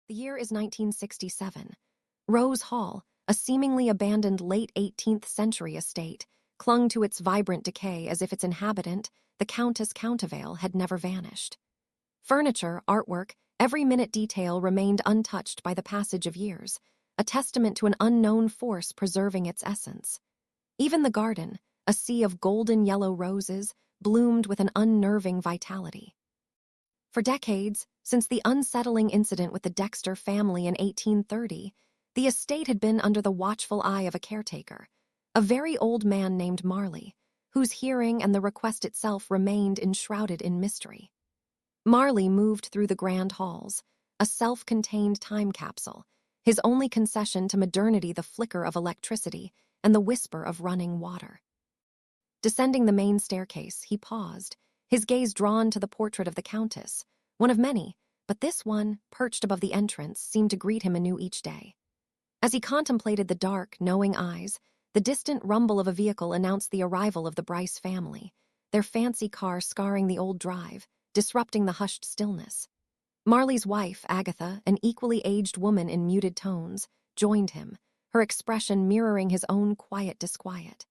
The year is 1967. Rose Hall, a seemingly abandoned late 18th century estate, clung to its vibrant decay as if its inhabitant, the Countess Countevale, had never vanished. Furniture, artwork, every minute detail remained untouched by the passage of years, a testament to an unknown force preserving its essence. Even the garden, a sea of golden yellow roses, bloomed with an unnerving vitality. For decades, since the unsettling incident with the Dexter family in 1830, the estate had been under the watchful eye of a caretaker, a very old man named Marley, whose hearing and the request itself remained enshrouded in mystery. Marley moved through the grand halls, a self-contained time capsule, his only concession to modernity the flicker of electricity and the whisper of running water. Descending the main staircase, he paused, his gaze drawn to the portrait of the Countess, one of many, but this one, perched above the entrance, seemed to greet him anew each day. As he contemplated the dark, knowing eyes, the distant rumble of a vehicle announced the arrival of the Bryce family, their fancy car scarring the old drive, disrupting the hushed stillness. Marley's wife, Agatha, an equally aged woman in muted tones, joined him, her expression mirroring his own quiet disquiet.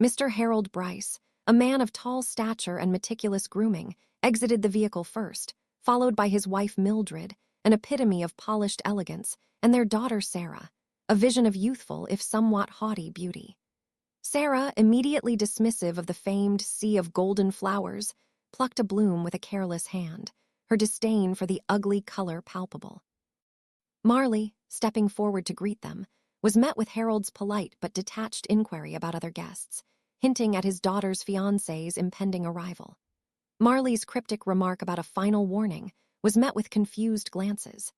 Mr. Harold Bryce, a man of tall stature and meticulous grooming, exited the vehicle first, followed by his wife Mildred, an epitome of polished elegance, and their daughter Sarah, a vision of youthful, if somewhat haughty, beauty. Sarah, immediately dismissive of the famed sea of golden flowers, plucked a bloom with a careless hand, her disdain for the ugly color palpable. Marley, stepping forward to greet them, was met with Harold's polite but detached inquiry about other guests, hinting at his daughter's fiancé's impending arrival. Marley's cryptic remark about a final warning was met with confused glances.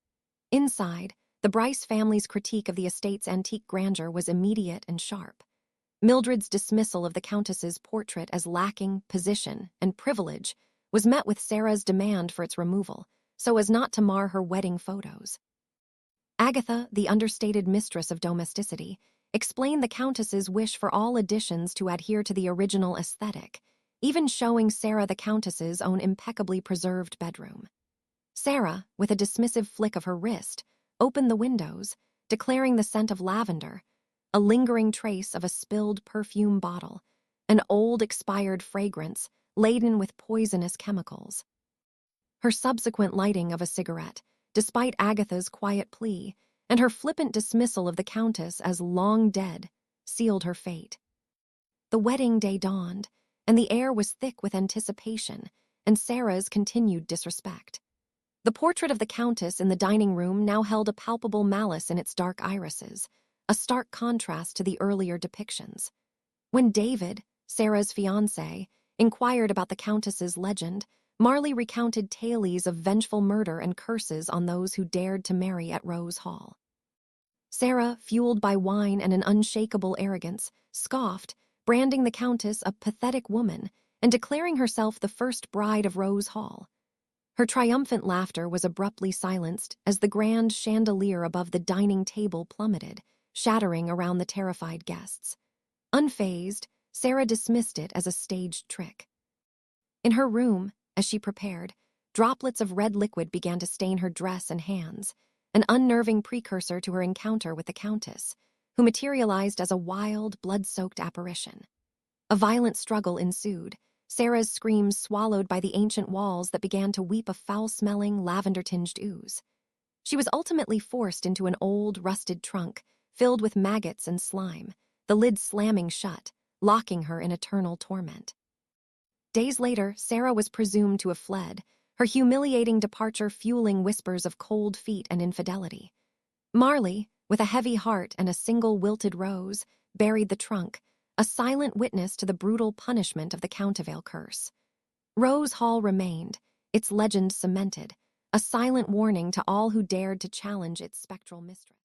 Inside, the Bryce family's critique of the estate's antique grandeur was immediate and sharp. Mildred's dismissal of the Countess's portrait as lacking position and privilege was met with Sarah's demand for its removal, so as not to mar her wedding photos. Agatha, the understated mistress of domesticity, explained the Countess's wish for all additions to adhere to the original aesthetic, even showing Sarah the Countess's own impeccably preserved bedroom. Sarah, with a dismissive flick of her wrist, opened the windows, declaring the scent of lavender, a lingering trace of a spilled perfume bottle, an old expired fragrance laden with poisonous chemicals. Her subsequent lighting of a cigarette, despite Agatha's quiet plea, and her flippant dismissal of the Countess as long dead, sealed her fate. The wedding day dawned, and the air was thick with anticipation and Sarah's continued disrespect. The portrait of the Countess in the dining room now held a palpable malice in its dark irises, a stark contrast to the earlier depictions. When David, Sarah's fiancé, inquired about the Countess's legend, Marley recounted tales of vengeful murder and curses on those who dared to marry at Rose Hall. Sarah, fueled by wine and an unshakable arrogance, scoffed, branding the Countess a pathetic woman and declaring herself the first bride of Rose Hall. Her triumphant laughter was abruptly silenced as the grand chandelier above the dining table plummeted, shattering around the terrified guests. Unfazed, Sarah dismissed it as a staged trick. In her room, as she prepared, droplets of red liquid began to stain her dress and hands, an unnerving precursor to her encounter with the Countess, who materialized as a wild, blood-soaked apparition. A violent struggle ensued, Sarah's screams swallowed by the ancient walls that began to weep a foul-smelling, lavender-tinged ooze. She was ultimately forced into an old, rusted trunk, filled with maggots and slime, the lid slamming shut, locking her in eternal torment. Days later, Sarah was presumed to have fled, her humiliating departure fueling whispers of cold feet and infidelity. Marley, with a heavy heart and a single wilted rose, buried the trunk, a silent witness to the brutal punishment of the Countevale curse. Rose Hall remained, its legend cemented, a silent warning to all who dared to challenge its spectral mistress.